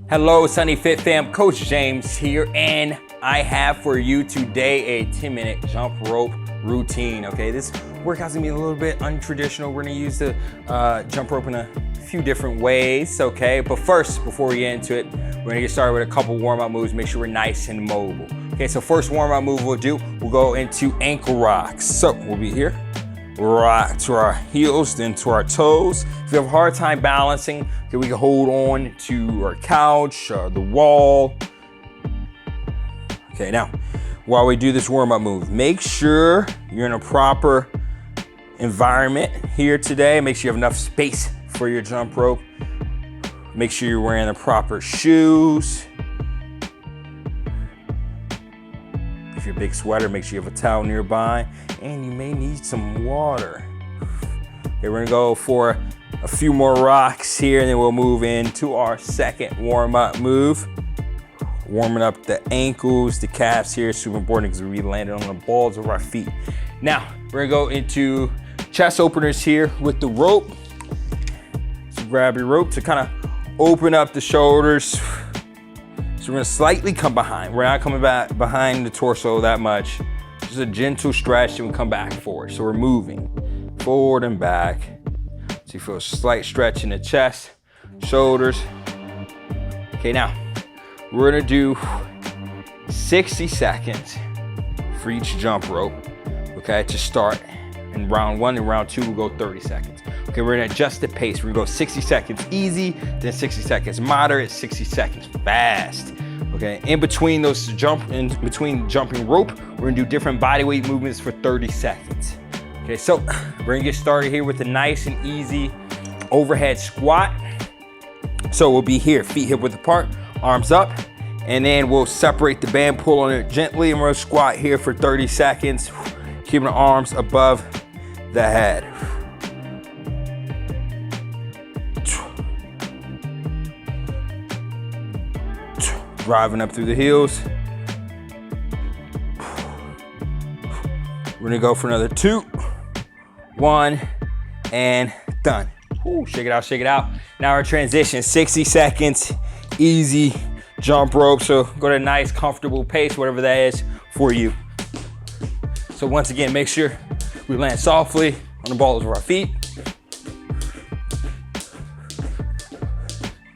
Hello, Sunny Fit Fam, Coach James here, and I have for you today a 10-minute jump rope routine, okay? This workout's gonna be a little bit untraditional. We're gonna use the jump rope in a few different ways, okay? But first, before we get into it, we're gonna get started with a couple warm-up moves, make sure we're nice and mobile. Okay, so first warm-up move we'll go into ankle rocks. So we'll be here, rock to our heels, then to our toes. If you have a hard time balancing, okay, we can hold on to our couch, the wall. Okay, now, while we do this warm-up move, make sure you're in a proper environment here today. Make sure you have enough space for your jump rope. Make sure you're wearing the proper shoes. If you're a big sweater, make sure you have a towel nearby, and you may need some water. Okay, we're gonna go for a few more rocks here, and then we'll move into our second warm-up move. Warming up the ankles, the calves here, super important because we landed on the balls of our feet. Now, we're gonna go into chest openers here with the rope. So grab your rope to kind of open up the shoulders. So we're gonna slightly come behind. We're not coming back behind the torso that much. Just a gentle stretch and we come back forward. So we're moving forward and back. So you feel a slight stretch in the chest, shoulders. Okay, now we're gonna do 60 seconds for each jump rope, okay, to start. In round one and round two, we'll go 30 seconds. Okay, we're gonna adjust the pace. We're gonna go 60 seconds easy, then 60 seconds moderate, 60 seconds fast. Okay, in between jumping rope, we're gonna do different body weight movements for 30 seconds. Okay, so we're gonna get started here with a nice and easy overhead squat. So we'll be here, feet hip width apart, arms up, and then we'll separate the band, pull on it gently, and we'll squat here for 30 seconds, keeping the arms above the head. Driving up through the heels. We're gonna go for another 2, 1, and done. Ooh, shake it out, shake it out. Now our transition, 60 seconds, easy jump rope. So go to a nice, comfortable pace, whatever that is for you. So once again, make sure we land softly on the balls of our feet.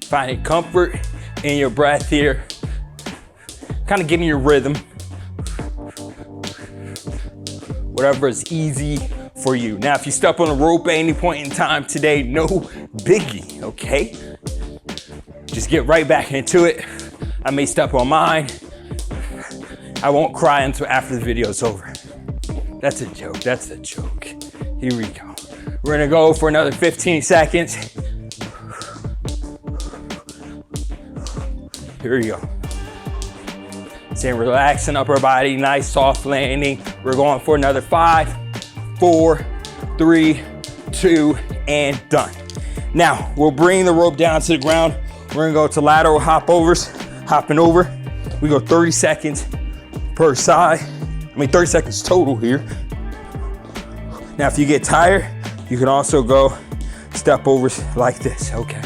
Finding comfort in your breath here. Kind of getting your rhythm. Whatever is easy for you. Now, if you step on a rope at any point in time today, no biggie, okay? Just get right back into it. I may step on mine. I won't cry until after the video's over. That's a joke, that's a joke. Here we go. We're gonna go for another 15 seconds. Here we go. Same relaxing upper body, nice soft landing. We're going for another 5, 4, 3, 2, and done. Now, we'll bring the rope down to the ground. We're gonna go to lateral hopovers, hopping over. We go 30 seconds per side. 30 seconds total here. Now, if you get tired, you can also go step overs like this, okay?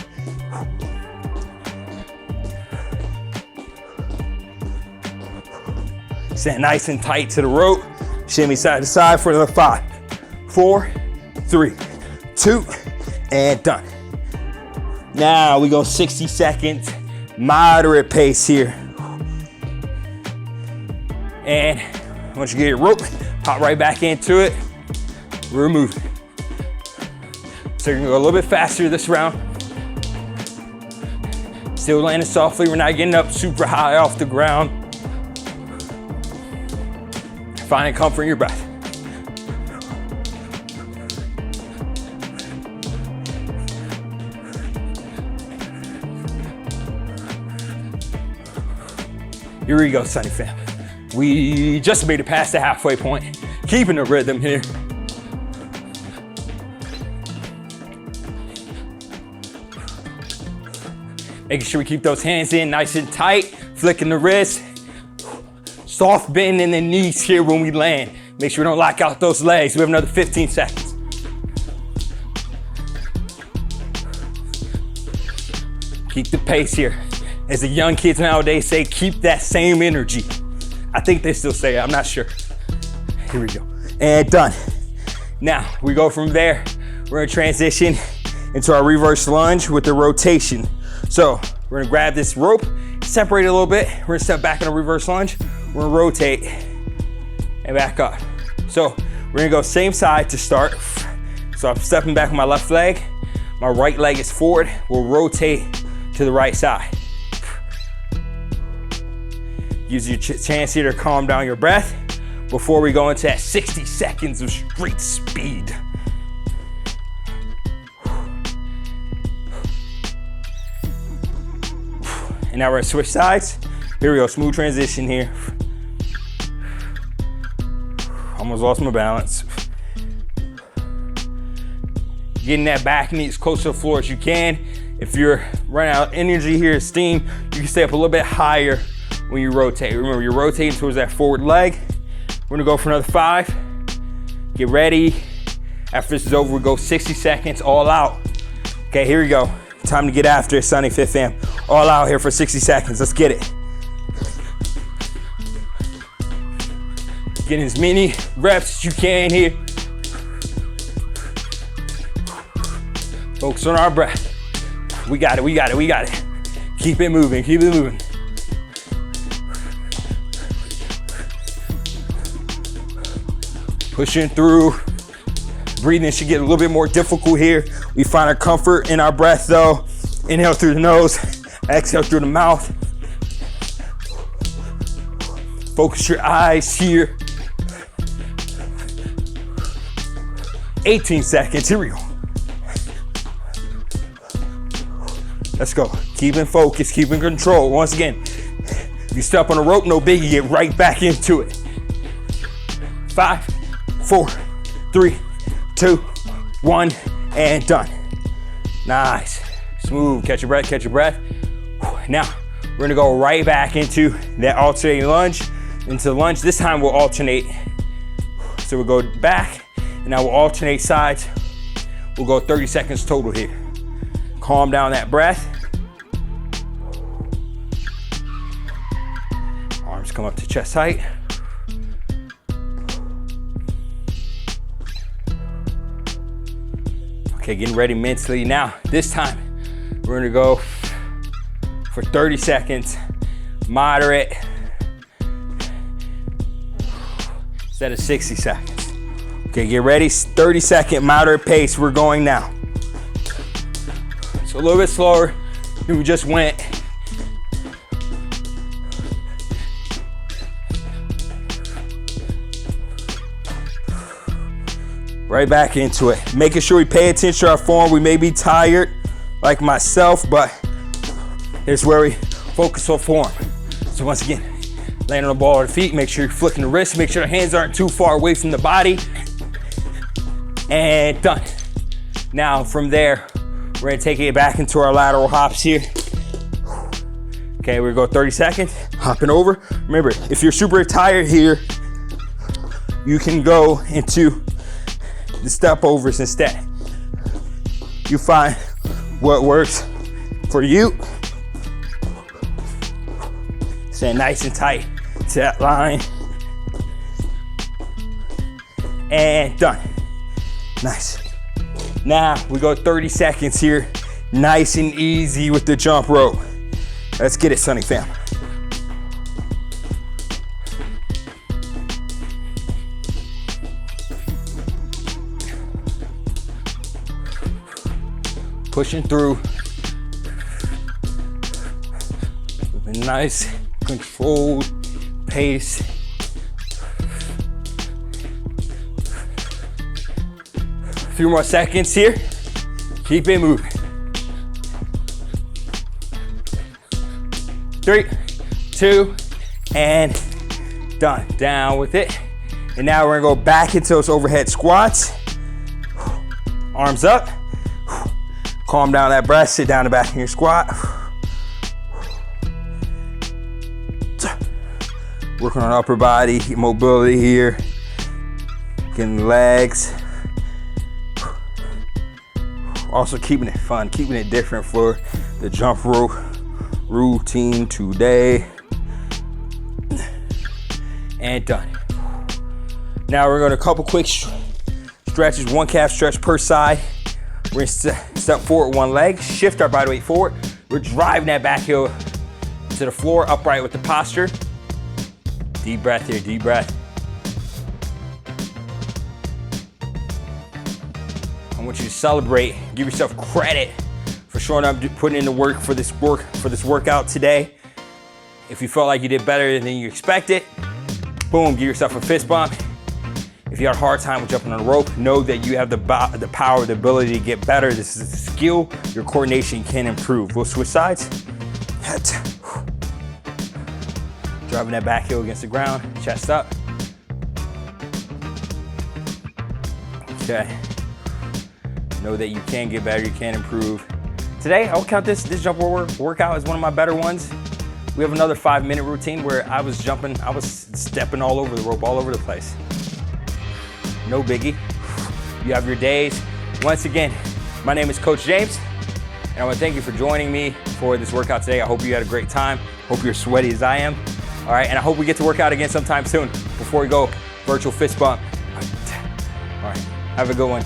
Stand nice and tight to the rope. Shimmy side to side for another 5, 4, 3, 2, and done. Now we go 60 seconds, moderate pace here. And once you get your rope, pop right back into it. We're moving. So you're gonna go a little bit faster this round. Still landing softly. We're not getting up super high off the ground. Finding comfort in your breath. Here we go, Sunny Fam. We just made it past the halfway point. Keeping the rhythm here. Making sure we keep those hands in nice and tight, flicking the wrist. Soft bend in the knees here when we land. Make sure we don't lock out those legs. We have another 15 seconds. Keep the pace here. As the young kids nowadays say, keep that same energy. I think they still say it, I'm not sure. Here we go. And done. Now, we go from there. We're gonna transition into our reverse lunge with the rotation. So, we're gonna grab this rope, separate it a little bit. We're gonna step back in a reverse lunge. We're gonna rotate and back up. So, we're gonna go same side to start. So I'm stepping back with my left leg. My right leg is forward. We'll rotate to the right side. Gives you a chance here to calm down your breath before we go into that 60 seconds of straight speed. And now we're gonna switch sides. Here we go, smooth transition here. Almost lost my balance. Getting that back knee as close to the floor as you can. If you're running out of energy here, steam, you can stay up a little bit higher when you rotate. Remember, you're rotating towards that forward leg. We're gonna go for another 5. Get ready. After this is over, we go 60 seconds, all out. Okay, here we go. Time to get after it, Sunny Fit Fam. All out here for 60 seconds, let's get it. Getting as many reps as you can here. Focus on our breath. We got it, we got it, we got it. Keep it moving, keep it moving. Pushing through. Breathing should get a little bit more difficult here. We find our comfort in our breath though. Inhale through the nose, exhale through the mouth. Focus your eyes here. 18 seconds, here we go. Let's go. Keeping focus, keeping control. Once again, if you step on a rope, no biggie, get right back into it. 5, 4, 3, 2, 1, and done. Nice. Smooth. Catch your breath, catch your breath. Now, we're gonna go right back into that alternating lunge. Into the lunge. This time we'll alternate. So we'll go back, and now we'll alternate sides. We'll go 30 seconds total here. Calm down that breath. Arms come up to chest height. Okay, getting ready mentally. Now, this time, we're gonna go for 30 seconds, moderate, instead of 60 seconds. Okay, get ready, 30-second moderate pace, we're going now. So a little bit slower than we just went. Right back into it. Making sure we pay attention to our form. We may be tired, like myself, but here's where we focus on form. So once again, laying on the ball or the feet, make sure you're flicking the wrist, make sure the hands aren't too far away from the body. And done. Now from there, we're gonna take it back into our lateral hops here. Okay, we're gonna go 30 seconds, hopping over. Remember, if you're super tired here, you can go into the step overs instead. You find what works for you. Stay nice and tight to that line. And done. Nice. Now we go 30 seconds here, nice and easy with the jump rope. Let's get it, Sunny Fam. Pushing through with a nice controlled pace. A few more seconds here. Keep it moving. 3, 2, and done. Down with it. And now we're gonna go back into those overhead squats. Arms up. Calm down that breath, sit down the back in your squat. Working on upper body mobility here. Getting the legs. Also keeping it fun, keeping it different for the jump rope routine today. And done. Now we're going to a couple quick stretches, 1 calf stretch per side. We're gonna step forward 1 leg, shift our body weight forward. We're driving that back heel to the floor, upright with the posture. Deep breath here, deep breath. I want you to celebrate, give yourself credit for showing up, putting in the work for this workout today. If you felt like you did better than you expected, boom, give yourself a fist bump. If you had a hard time with jumping on a rope, know that you have the power, the ability to get better. This is a skill. Your coordination can improve. We'll switch sides. Driving that back heel against the ground, chest up. Okay. Know that you can get better, you can improve. Today, I'll count this jump workout as one of my better ones. We have another 5-minute routine where I was jumping, I was stepping all over the rope, all over the place. No biggie. You have your days. Once again, my name is Coach James, and I want to thank you for joining me for this workout today. I hope you had a great time. Hope you're sweaty as I am. All right, and I hope we get to work out again sometime soon. Before we go, virtual fist bump. All right, have a good one.